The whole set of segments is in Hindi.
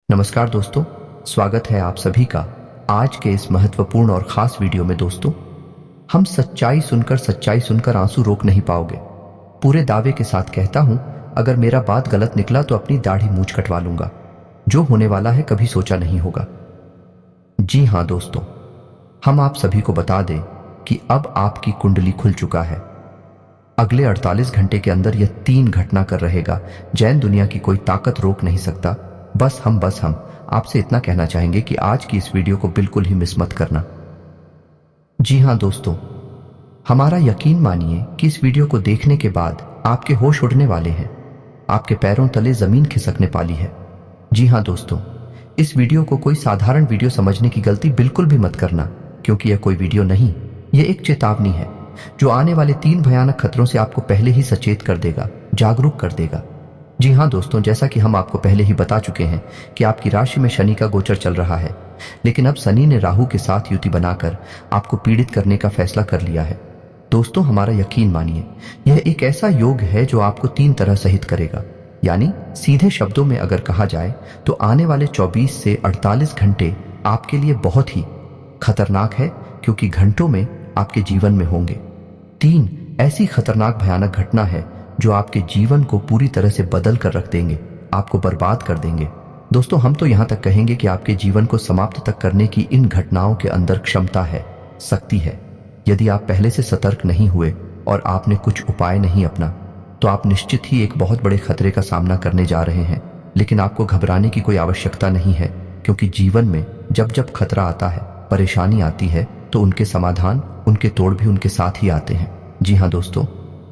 नमस्कार दोस्तों, स्वागत है आप सभी का आज के इस महत्वपूर्ण और खास वीडियो में। दोस्तों, हम सच्चाई सुनकर आंसू रोक नहीं पाओगे। पूरे दावे के साथ कहता हूं, अगर मेरा बात गलत निकला तो अपनी दाढ़ी मूंछ कटवा लूंगा। जो होने वाला है कभी सोचा नहीं होगा। जी हां दोस्तों, हम आप सभी को बता दें कि अब आपकी कुंडली खुल चुका है। अगले 48 घंटे के अंदर यह 3 घटना कर रहेगा। जैन दुनिया की कोई ताकत रोक नहीं सकता। बस हम आपसे इतना कहना चाहेंगे कि आज की इस वीडियो को बिल्कुल ही मिस मत करना। जी हां दोस्तों, हमारा यकीन मानिए कि इस वीडियो को देखने के बाद आपके होश उड़ने वाले हैं। आपके पैरों तले जमीन खिसकने वाली है। जी हां दोस्तों, इस वीडियो को कोई साधारण वीडियो समझने की गलती बिल्कुल भी मत करना, क्योंकि यह कोई वीडियो नहीं, यह एक चेतावनी है जो आने वाले 3 भयानक खतरों से आपको पहले ही सचेत कर देगा, जागरूक कर देगा। जी हां दोस्तों, जैसा कि हम आपको पहले ही बता चुके हैं कि आपकी राशि में शनि का गोचर चल रहा है, लेकिन अब शनि ने राहु के साथ युति बनाकर आपको पीड़ित करने का फैसला कर लिया है। दोस्तों, हमारा यकीन मानिए, यह एक ऐसा योग है जो आपको 3 तरह सहित करेगा। यानी सीधे शब्दों में अगर कहा जाए तो आने वाले 24 से 48 घंटे आपके लिए बहुत ही खतरनाक है, क्योंकि घंटों में आपके जीवन में होंगे 3 ऐसी खतरनाक भयानक घटना है जो आपके जीवन को पूरी तरह से बदल कर रख देंगे, आपको बर्बाद कर देंगे। दोस्तों, हम तो यहां तक कहेंगे कि आपके जीवन को समाप्त तक करने की इन घटनाओं के अंदर क्षमता है, शक्ति है। यदि आप पहले से सतर्क नहीं हुए और आपने कुछ उपाय नहीं अपना, तो आप निश्चित ही एक बहुत बड़े खतरे का सामना करने जा रहे हैं। लेकिन आपको घबराने की कोई आवश्यकता नहीं है, क्योंकि जीवन में जब जब खतरा आता है, परेशानी आती है, तो उनके समाधान, उनके तोड़ भी उनके साथ ही आते हैं। जी हाँ दोस्तों,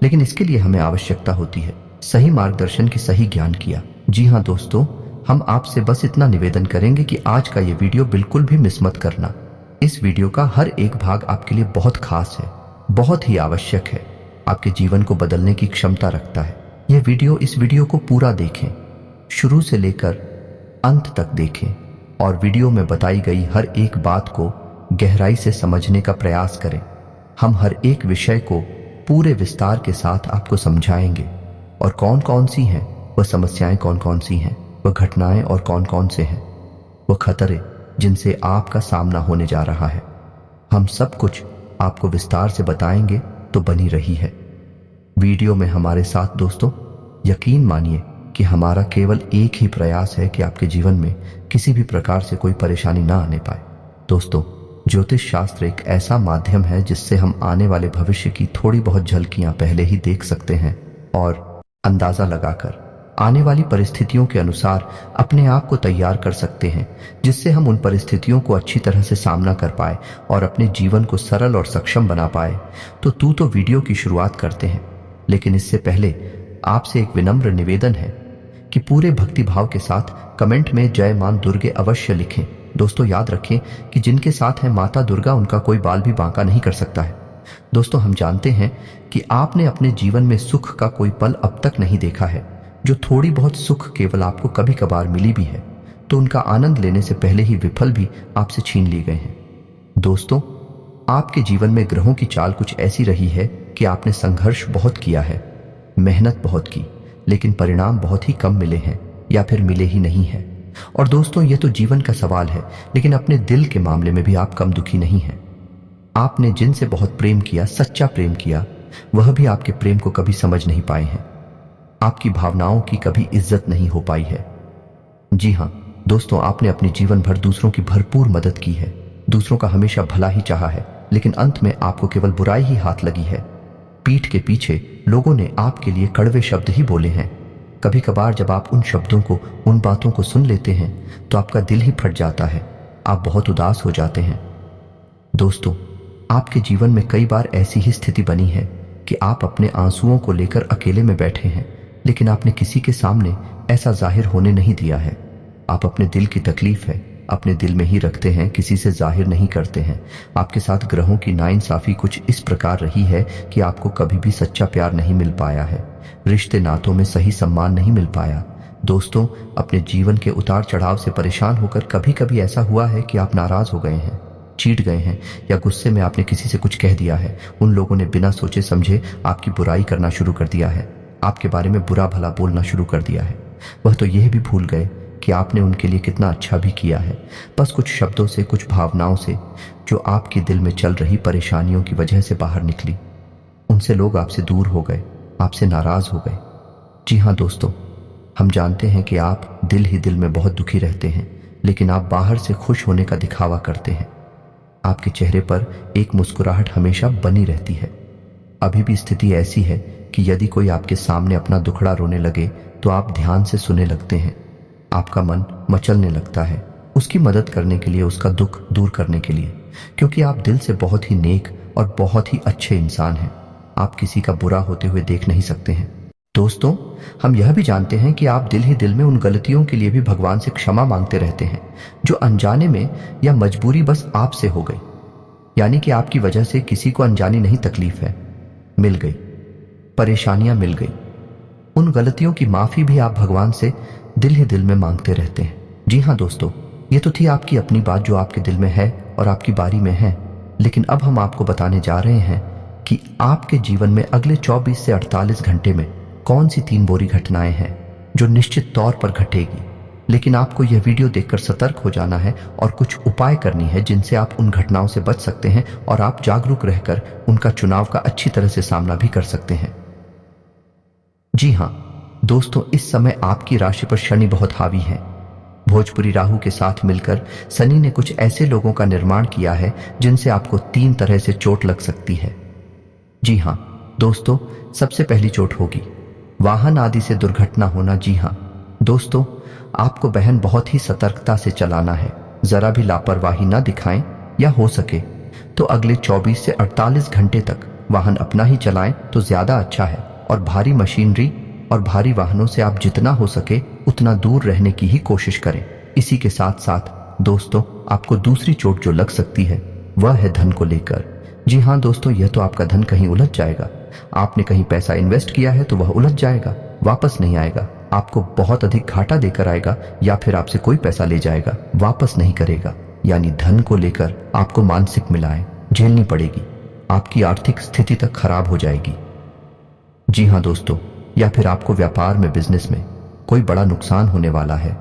लेकिन इसके लिए हमें आवश्यकता होती है सही मार्गदर्शन की, सही ज्ञान किया। जी हाँ दोस्तों, हम आपसे बस इतना निवेदन करेंगे कि आज का ये वीडियो बिल्कुल भी मिस मत करना। इस वीडियो का हर एक भाग आपके लिए बहुत खास है, बहुत ही आवश्यक है, आपके जीवन को बदलने की क्षमता रखता है। इस वीडियो को पूरा देखें, शुरू से लेकर अंत तक देखें और वीडियो में बताई गई हर एक बात को गहराई से समझने का प्रयास करें। हम हर एक विषय को पूरे विस्तार के साथ आपको समझाएंगे, और कौन कौन सी हैं वह समस्याएं, कौन कौन सी हैं वह घटनाएं, और कौन कौन से हैं वह खतरे जिनसे आपका सामना होने जा रहा है। हम सब कुछ आपको विस्तार से बताएंगे, तो बनी रही है वीडियो में हमारे साथ। दोस्तों, यकीन मानिए कि हमारा केवल एक ही प्रयास है कि आपके जीवन में किसी भी प्रकार से कोई परेशानी ना आने पाए। दोस्तों, ज्योतिष शास्त्र एक ऐसा माध्यम है जिससे हम आने वाले भविष्य की थोड़ी बहुत झलकियां पहले ही देख सकते हैं और अंदाजा लगाकर आने वाली परिस्थितियों के अनुसार अपने आप को तैयार कर सकते हैं, जिससे हम उन परिस्थितियों को अच्छी तरह से सामना कर पाए और अपने जीवन को सरल और सक्षम बना पाए। तो वीडियो की शुरुआत करते हैं, लेकिन इससे पहले आपसे एक विनम्र निवेदन है कि पूरे भक्तिभाव के साथ कमेंट में जय मां दुर्गे अवश्य लिखें। दोस्तों, याद रखें कि जिनके साथ है माता दुर्गा, उनका कोई बाल भी बांका नहीं कर सकता है। दोस्तों, हम जानते हैं कि आपने अपने जीवन में सुख का कोई पल अब तक नहीं देखा है। जो थोड़ी बहुत सुख केवल आपको कभी कभार मिली भी है, तो उनका आनंद लेने से पहले ही विफल भी आपसे छीन लिए गए हैं। दोस्तों, आपके जीवन में ग्रहों की चाल कुछ ऐसी रही है कि आपने संघर्ष बहुत किया है, मेहनत बहुत की, लेकिन परिणाम बहुत ही कम मिले हैं या फिर मिले ही नहीं है। और दोस्तों, यह तो जीवन का सवाल है, लेकिन अपने दिल के मामले में भी आप कम दुखी नहीं हैं। आपने जिनसे बहुत प्रेम किया, सच्चा प्रेम किया, वह भी आपके प्रेम को कभी समझ नहीं पाए हैं। आपकी भावनाओं की कभी इज्जत नहीं हो पाई है। जी हां दोस्तों, आपने अपने जीवन भर दूसरों की भरपूर मदद की है, दूसरों का हमेशा भला ही चाहा है, लेकिन अंत में आपको केवल बुराई ही हाथ लगी है। पीठ के पीछे लोगों ने आपके लिए कड़वे शब्द ही बोले हैं। कभी कभार जब आप उन शब्दों को, उन बातों को सुन लेते हैं, तो आपका दिल ही फट जाता है, आप बहुत उदास हो जाते हैं। दोस्तों, आपके जीवन में कई बार ऐसी ही स्थिति बनी है कि आप अपने आंसुओं को लेकर अकेले में बैठे हैं, लेकिन आपने किसी के सामने ऐसा जाहिर होने नहीं दिया है। आप अपने दिल की तकलीफ है अपने दिल में ही रखते हैं, किसी से जाहिर नहीं करते हैं। आपके साथ ग्रहों की नाइंसाफी कुछ इस प्रकार रही है कि आपको कभी भी सच्चा प्यार नहीं मिल पाया है, रिश्ते नातों में सही सम्मान नहीं मिल पाया। दोस्तों, अपने जीवन के उतार चढ़ाव से परेशान होकर कभी कभी ऐसा हुआ है कि आप नाराज हो गए हैं, चीट गए हैं, या गुस्से में आपने किसी से कुछ कह दिया है। उन लोगों ने बिना सोचे समझे आपकी बुराई करना शुरू कर दिया है, आपके बारे में बुरा भला बोलना शुरू कर दिया है। वह तो यह भी भूल गए कि आपने उनके लिए कितना अच्छा भी किया है। बस कुछ शब्दों से, कुछ भावनाओं से जो आपके दिल में चल रही परेशानियों की वजह से बाहर निकली, उनसे लोग आपसे दूर हो गए, आपसे नाराज हो गए। जी हाँ दोस्तों, हम जानते हैं कि आप दिल ही दिल में बहुत दुखी रहते हैं, लेकिन आप बाहर से खुश होने का दिखावा करते हैं। आपके चेहरे पर एक मुस्कुराहट हमेशा बनी रहती है। अभी भी स्थिति ऐसी है कि यदि कोई आपके सामने अपना दुखड़ा रोने लगे तो आप ध्यान से सुनने लगते हैं। आपका मन मचलने लगता है उसकी मदद करने के लिए, उसका दुख दूर करने के लिए, क्योंकि आप दिल से बहुत ही नेक और बहुत ही अच्छे इंसान हैं। आप किसी का बुरा होते हुए देख नहीं सकते हैं। दोस्तों, हम यह भी जानते हैं कि आप दिल ही दिल में उन गलतियों के लिए भी भगवान से क्षमा मांगते रहते हैं जो अनजाने में या मजबूरी बस आपसे हो गई। यानी कि आपकी वजह से किसी को अनजानी नहीं तकलीफ है, मिल गई, परेशानियां मिल गई। उन गलतियों की माफी भी आप भगवान से दिल ही दिल में मांगते रहते हैं। जी हाँ दोस्तों, ये तो थी आपकी अपनी बात जो आपके दिल में है और आपकी बारी में है। लेकिन अब हम आपको बताने जा रहे हैं कि आपके जीवन में अगले 24 से 48 घंटे में कौन सी 3 बुरी घटनाएं हैं जो निश्चित तौर पर घटेगी। लेकिन आपको यह वीडियो देखकर सतर्क हो जाना है और कुछ उपाय करनी है जिनसे आप उन घटनाओं से बच सकते हैं और आप जागरूक रहकर उनका चुनाव का अच्छी तरह से सामना भी कर सकते हैं। जी हाँ दोस्तों, इस समय आपकी राशि पर शनि बहुत हावी है। भोजपुरी राहु के साथ मिलकर शनि ने कुछ ऐसे लोगों का निर्माण किया है जिनसे आपको 3 तरह से चोट लग सकती है। जी हाँ दोस्तों, सबसे पहली चोट होगी वाहन आदि से दुर्घटना होना। जी हाँ दोस्तों, आपको बहन बहुत ही सतर्कता से चलाना है, जरा भी लापरवाही ना दिखाएं, या हो सके तो अगले 24 से 48 घंटे तक वाहन अपना ही चलाएं तो ज्यादा अच्छा है। और भारी मशीनरी और भारी वाहनों से आप जितना हो सके उतना दूर रहने की ही कोशिश करें। इसी के साथ साथ दोस्तों, आपको दूसरी चोट जो लग सकती है वह है धन को लेकर। जी हाँ दोस्तों, यह तो आपका धन कहीं उलझ जाएगा। आपने कहीं पैसा इन्वेस्ट किया है तो वह उलझ जाएगा, वापस नहीं आएगा, आपको बहुत अधिक घाटा देकर आएगा, या फिर आपसे कोई पैसा ले जाएगा, वापस नहीं करेगा। यानी धन को लेकर आपको मानसिक मिलाएं झेलनी पड़ेगी, आपकी आर्थिक स्थिति तक खराब हो जाएगी। जी हाँ दोस्तों, या फिर आपको व्यापार में, बिजनेस में कोई बड़ा नुकसान होने वाला है।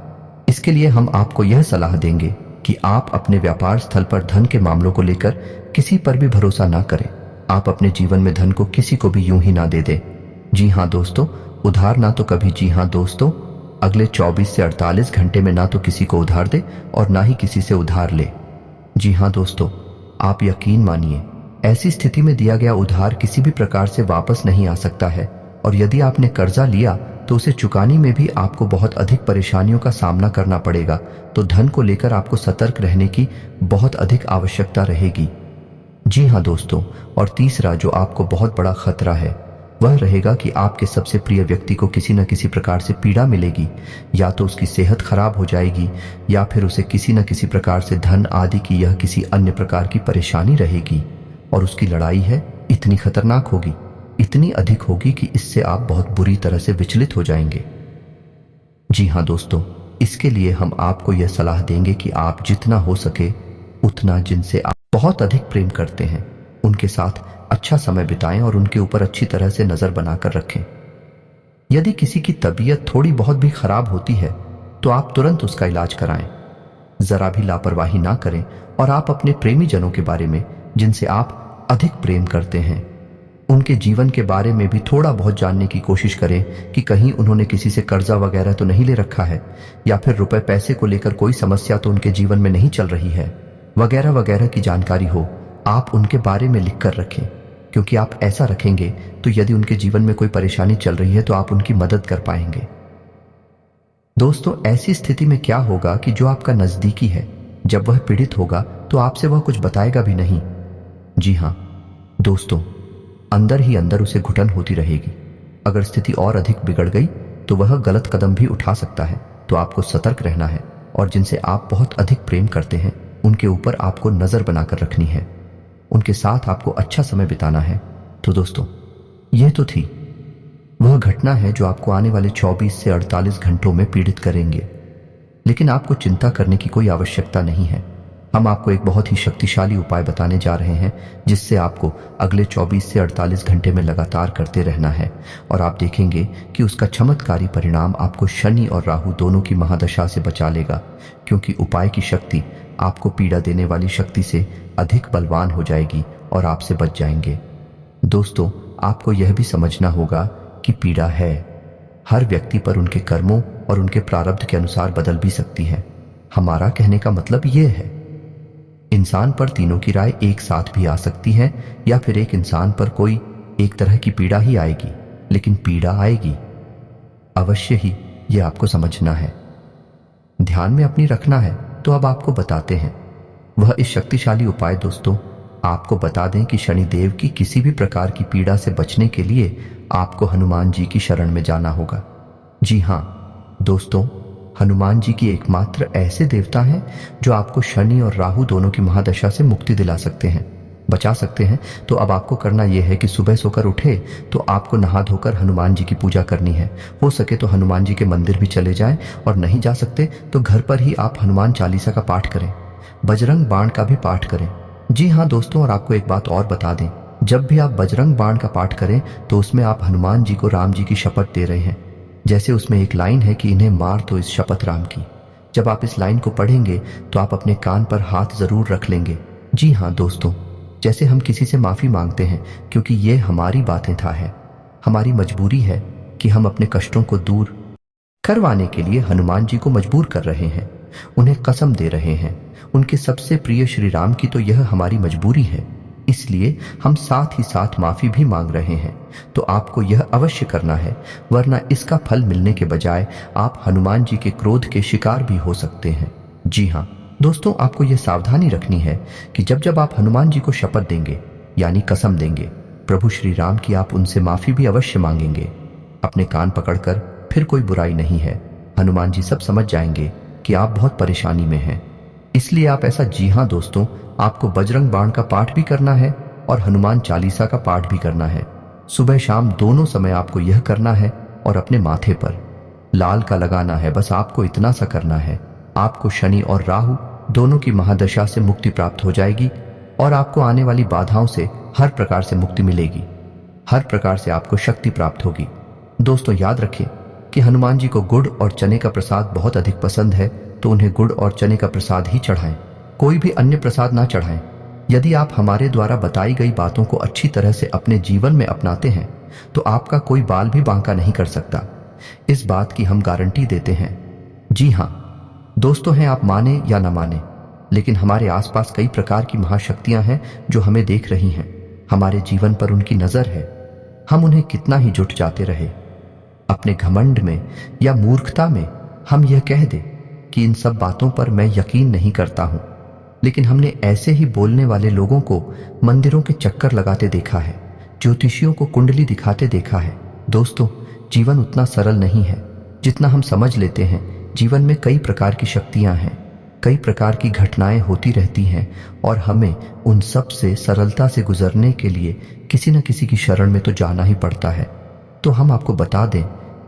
इसके लिए हम आपको यह सलाह देंगे कि आप अपने व्यापार स्थल पर धन के मामलों को लेकर किसी पर भी भरोसा ना करें। आप अपने जीवन में धन को किसी को भी यूं ही ना दे दें। जी हाँ दोस्तों, उधार ना तो कभी। जी हाँ दोस्तों, अगले 24 से 48 घंटे में ना तो किसी को उधार दे और ना ही किसी से उधार ले। जी हाँ दोस्तों, आप यकीन मानिए, ऐसी स्थिति में दिया गया उधार किसी भी प्रकार से वापस नहीं आ सकता है, और यदि आपने कर्जा लिया तो उसे चुकाने में भी आपको बहुत अधिक परेशानियों का सामना करना पड़ेगा। तो धन को लेकर आपको सतर्क रहने की बहुत अधिक आवश्यकता रहेगी। जी हाँ दोस्तों, और तीसरा जो आपको बहुत बड़ा खतरा है वह रहेगा कि आपके सबसे प्रिय व्यक्ति को किसी न किसी प्रकार से पीड़ा मिलेगी। या तो उसकी सेहत खराब हो जाएगी, या फिर उसे किसी न किसी प्रकार से धन आदि की यह किसी अन्य प्रकार की परेशानी रहेगी। और उसकी लड़ाई है इतनी खतरनाक होगी, इतनी अधिक होगी कि इससे आप बहुत बुरी तरह से विचलित हो जाएंगे। जी हाँ दोस्तों, इसके लिए हम आपको यह सलाह देंगे कि आप जितना हो सके उतना जिनसे आप बहुत अधिक प्रेम करते हैं उनके साथ अच्छा समय बिताएं और उनके ऊपर अच्छी तरह से नजर बनाकर रखें। यदि किसी की तबीयत थोड़ी बहुत भी खराब होती है तो आप तुरंत उसका इलाज कराएं, जरा भी लापरवाही ना करें। और आप अपने प्रेमी जनों के बारे में, जिनसे आप अधिक प्रेम करते हैं, उनके जीवन के बारे में भी थोड़ा बहुत जानने की कोशिश करें कि कहीं उन्होंने किसी से कर्जा वगैरह तो नहीं ले रखा है, या फिर रुपए पैसे को लेकर कोई समस्या तो उनके जीवन में नहीं चल रही है, वगैरह वगैरह की जानकारी हो आप उनके बारे में लिख कर रखें। क्योंकि आप ऐसा रखेंगे तो यदि उनके जीवन में कोई परेशानी चल रही है तो आप उनकी मदद कर पाएंगे। दोस्तों, ऐसी स्थिति में क्या होगा कि जो आपका नजदीकी है, जब वह पीड़ित होगा तो आपसे वह कुछ बताएगा भी नहीं। जी हाँ दोस्तों, अंदर ही अंदर उसे घुटन होती रहेगी। अगर स्थिति और अधिक बिगड़ गई तो वह गलत कदम भी उठा सकता है। तो आपको सतर्क रहना है, और जिनसे आप बहुत अधिक प्रेम करते हैं उनके ऊपर आपको नजर बनाकर रखनी है, उनके साथ आपको अच्छा समय बिताना है। तो दोस्तों, यह तो थी वह घटना है जो आपको आने वाले 24 से 48 घंटों में पीड़ित करेंगे। लेकिन आपको चिंता करने की कोई आवश्यकता नहीं है। हम आपको एक बहुत ही शक्तिशाली उपाय बताने जा रहे हैं जिससे आपको अगले 24 से 48 घंटे में लगातार करते रहना है और आप देखेंगे कि उसका चमत्कारी परिणाम आपको शनि और राहु दोनों की महादशा से बचा लेगा, क्योंकि उपाय की शक्ति आपको पीड़ा देने वाली शक्ति से अधिक बलवान हो जाएगी और आपसे बच जाएंगे। दोस्तों, आपको यह भी समझना होगा कि पीड़ा है हर व्यक्ति पर उनके कर्मों और उनके प्रारब्ध के अनुसार बदल भी सकती है। हमारा कहने का मतलब यह है, इंसान पर तीनों की राय एक साथ भी आ सकती है या फिर एक इंसान पर कोई एक तरह की पीड़ा ही आएगी, लेकिन पीड़ा आएगी अवश्य ही, यह आपको समझना है, ध्यान में अपनी रखना है। तो अब आपको बताते हैं वह इस शक्तिशाली उपाय। दोस्तों, आपको बता दें कि शनिदेव की किसी भी प्रकार की पीड़ा से बचने के लिए आपको हनुमान जी की शरण में जाना होगा। जी हाँ दोस्तों, हनुमान जी की एकमात्र ऐसे देवता हैं जो आपको शनि और राहु दोनों की महादशा से मुक्ति दिला सकते हैं, बचा सकते हैं। तो अब आपको करना यह है कि सुबह सोकर उठे तो आपको नहा धोकर हनुमान जी की पूजा करनी है। हो सके तो हनुमान जी के मंदिर भी चले जाएं, और नहीं जा सकते तो घर पर ही आप हनुमान चालीसा का पाठ करें, बजरंग बाण का भी पाठ करें। जी हाँ दोस्तों, और आपको एक बात और बता दें, जब भी आप बजरंग बाण का पाठ करें तो उसमें आप हनुमान जी को राम जी की शपथ दे रहे हैं। जैसे उसमें एक लाइन है कि इन्हें मार दो इस शपथ राम की। जब आप इस लाइन को पढ़ेंगे तो आप अपने कान पर हाथ जरूर रख लेंगे। जी हाँ दोस्तों, जैसे हम किसी से माफी मांगते हैं, क्योंकि ये हमारी बातें था है, हमारी मजबूरी है कि हम अपने कष्टों को दूर करवाने के लिए हनुमान जी को मजबूर कर रहे हैं, उन्हें कसम दे रहे हैं। उनके सबसे प्रिय श्री राम की तो यह हमारी मजबूरी है, इसलिए हम साथ ही साथ माफी भी मांग रहे हैं। तो आपको यह अवश्य करना है, वरना इसका फल मिलने के बजाय आप हनुमान जी के क्रोध के शिकार भी हो सकते हैं। जी हाँ दोस्तों, आपको यह सावधानी रखनी है कि जब जब आप हनुमान जी को शपथ देंगे यानी कसम देंगे प्रभु श्री राम की, आप उनसे माफी भी अवश्य मांगेंगे। अपने कान पकड़कर, फिर कोई बुराई नहीं है, हनुमान जी सब समझ जाएंगे कि आप बहुत परेशानी में हैं, इसलिए आप ऐसा। जी हाँ दोस्तों, आपको बजरंग बाण का पाठ भी करना है और हनुमान चालीसा का पाठ भी करना है। सुबह शाम दोनों समय आपको यह करना है और अपने माथे पर लाल का लगाना है। बस आपको इतना सा करना है, आपको शनि और राहु दोनों की महादशा से मुक्ति प्राप्त हो जाएगी और आपको आने वाली बाधाओं से हर प्रकार से मुक्ति मिलेगी, हर प्रकार से आपको शक्ति प्राप्त होगी। दोस्तों, याद रखें कि हनुमान जी को गुड़ और चने का प्रसाद बहुत अधिक पसंद है, तो उन्हें गुड़ और चने का प्रसाद ही चढ़ाएं, कोई भी अन्य प्रसाद ना चढ़ाएं। यदि आप हमारे द्वारा बताई गई बातों को अच्छी तरह से अपने जीवन में अपनाते हैं तो आपका कोई बाल भी बांका नहीं कर सकता, इस बात की हम गारंटी देते हैं। जी हाँ दोस्तों, हैं आप माने या ना माने, लेकिन हमारे आसपास कई प्रकार की महाशक्तियां हैं जो हमें देख रही हैं, हमारे जीवन पर उनकी नजर है। हम उन्हें कितना ही जुट जाते रहे, अपने घमंड में या मूर्खता में हम यह कह दें कि इन सब बातों पर मैं यकीन नहीं करता हूं, लेकिन हमने ऐसे ही बोलने वाले लोगों को मंदिरों के चक्कर लगाते देखा है, ज्योतिषियों को कुंडली दिखाते देखा है। दोस्तों, जीवन उतना सरल नहीं है जितना हम समझ लेते हैं। जीवन में कई प्रकार की शक्तियां हैं, कई प्रकार की घटनाएं होती रहती हैं और हमें उन सब से सरलता से गुजरने के लिए किसी न किसी की शरण में तो जाना ही पड़ता है। तो हम आपको बता दें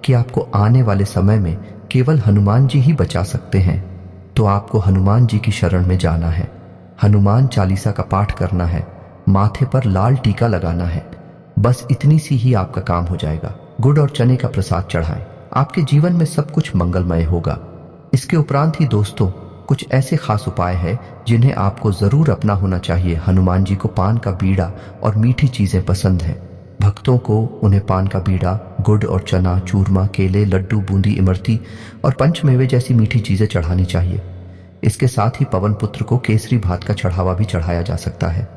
कि आपको आने वाले समय में केवल हनुमान जी ही बचा सकते हैं। तो आपको हनुमान जी की शरण में जाना है, हनुमान चालीसा का पाठ करना है, माथे पर लाल टीका लगाना है, बस इतनी सी ही आपका काम हो जाएगा। गुड़ और चने का प्रसाद चढ़ाएं, आपके जीवन में सब कुछ मंगलमय होगा। इसके उपरांत ही दोस्तों, कुछ ऐसे खास उपाय हैं जिन्हें आपको जरूर अपना होना चाहिए। हनुमान जी को पान का बीड़ा और मीठी चीजें पसंद हैं। भक्तों को उन्हें पान का बीड़ा, गुड़ और चना, चूरमा, केले, लड्डू, बूंदी, इमरती और पंचमेवे जैसी मीठी चीजें चढ़ानी चाहिए। इसके साथ ही पवन पुत्र को केसरी भात का चढ़ावा भी चढ़ाया जा सकता है।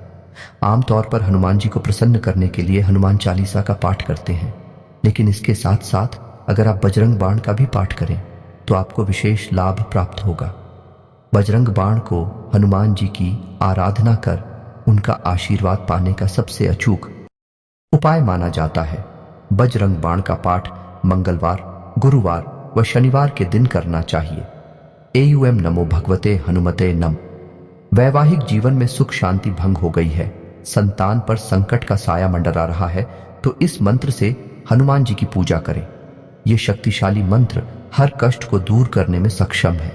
आमतौर पर हनुमान जी को प्रसन्न करने के लिए हनुमान चालीसा का पाठ करते हैं, लेकिन इसके साथ साथ अगर आप बजरंग बाण का भी पाठ करें तो आपको विशेष लाभ प्राप्त होगा। बजरंग बाण को हनुमान जी की आराधना कर उनका आशीर्वाद पाने का सबसे अचूक उपाय माना जाता है। बजरंग बाण का पाठ मंगलवार, गुरुवार व शनिवार के दिन करना चाहिए। एयूएम नमो भगवते हनुमते नम। वैवाहिक जीवन में सुख शांति भंग हो गई है, संतान पर संकट का साया मंडरा रहा है, तो इस मंत्र से हनुमान जी की पूजा करें। यह शक्तिशाली मंत्र हर कष्ट को दूर करने में सक्षम है।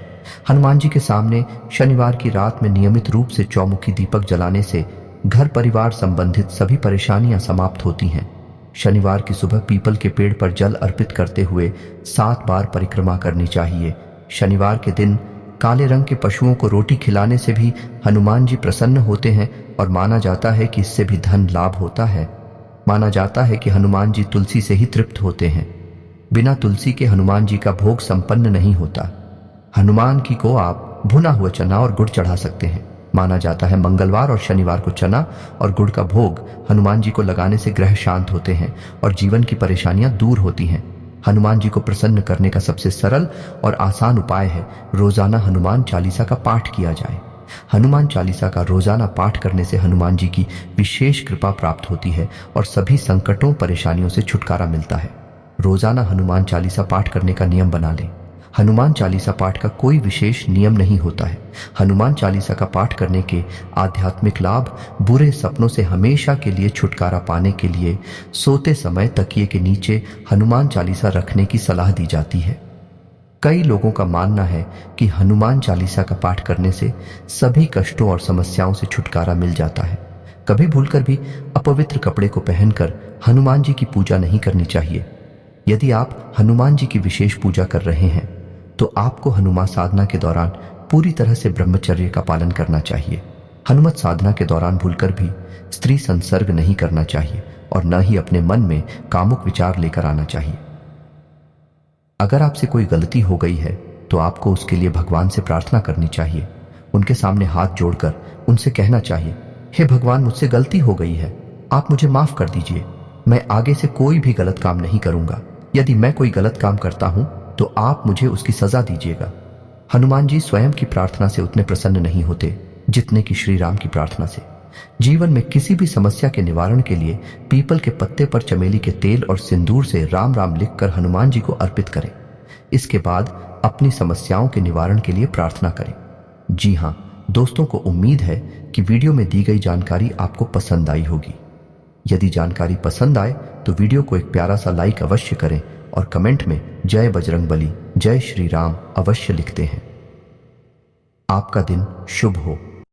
हनुमान जी के सामने शनिवार की रात में नियमित रूप से चौमुखी दीपक जलाने से घर परिवार संबंधित सभी परेशानियां समाप्त होती हैं। शनिवार की सुबह पीपल के पेड़ पर जल अर्पित करते हुए 7 बार परिक्रमा करनी चाहिए। शनिवार के दिन काले रंग के पशुओं को रोटी खिलाने से भी हनुमान जी प्रसन्न होते हैं और माना जाता है कि इससे भी धन लाभ होता है। माना जाता है कि हनुमान जी तुलसी से ही तृप्त होते हैं। बिना तुलसी के हनुमान जी का भोग संपन्न नहीं होता। हनुमान जी को आप भुना हुआ चना और गुड़ चढ़ा सकते हैं। माना जाता है मंगलवार और शनिवार को चना और गुड़ का भोग हनुमान जी को लगाने से ग्रह शांत होते हैं और जीवन की परेशानियां दूर होती हैं। हनुमान जी को प्रसन्न करने का सबसे सरल और आसान उपाय है रोजाना हनुमान चालीसा का पाठ किया जाए। हनुमान चालीसा का रोजाना पाठ करने से हनुमान जी की विशेष कृपा प्राप्त होती है और सभी संकटों परेशानियों से छुटकारा मिलता है। रोजाना हनुमान चालीसा पाठ करने का नियम बना लें। हनुमान चालीसा पाठ का कोई विशेष नियम नहीं होता है। हनुमान चालीसा का पाठ करने के आध्यात्मिक लाभ बुरे सपनों से हमेशा के लिए छुटकारा पाने के लिए सोते समय तकिए के नीचे हनुमान चालीसा रखने की सलाह दी जाती है। कई लोगों का मानना है कि हनुमान चालीसा का पाठ करने से सभी कष्टों और समस्याओं से छुटकारा मिल जाता है। कभी भूलकर भी अपवित्र कपड़े को पहनकर हनुमान जी की पूजा नहीं करनी चाहिए। यदि आप हनुमान जी की विशेष पूजा कर रहे हैं तो आपको हनुमान साधना के दौरान पूरी तरह से ब्रह्मचर्य का पालन करना चाहिए। हनुमत साधना के दौरान भूलकर भी स्त्री संसर्ग नहीं करना चाहिए और न ही अपने मन में कामुक विचार लेकर आना चाहिए। अगर आपसे कोई गलती हो गई है तो आपको उसके लिए भगवान से प्रार्थना करनी चाहिए। उनके सामने हाथ जोड़कर उनसे कहना चाहिए, हे भगवान, मुझसे गलती हो गई है, आप मुझे माफ कर दीजिए। मैं आगे से कोई भी गलत काम नहीं करूंगा। यदि मैं कोई गलत काम करता हूं तो आप मुझे उसकी सजा दीजिएगा। हनुमान जी स्वयं की प्रार्थना से उतने प्रसन्न नहीं होते जितने कि श्री राम की प्रार्थना से। जीवन में किसी भी समस्या के निवारण के लिए पीपल के पत्ते पर चमेली के तेल और सिंदूर से राम राम लिखकर हनुमान जी को अर्पित करें। इसके बाद अपनी समस्याओं के निवारण के लिए प्रार्थना करें। जी हाँ दोस्तों, को उम्मीद है कि वीडियो में दी गई जानकारी आपको पसंद आई होगी। यदि जानकारी पसंद आए तो वीडियो को एक प्यारा सा लाइक अवश्य करें और कमेंट में जय बजरंगबली, जय श्री राम अवश्य लिखते हैं। आपका दिन शुभ हो।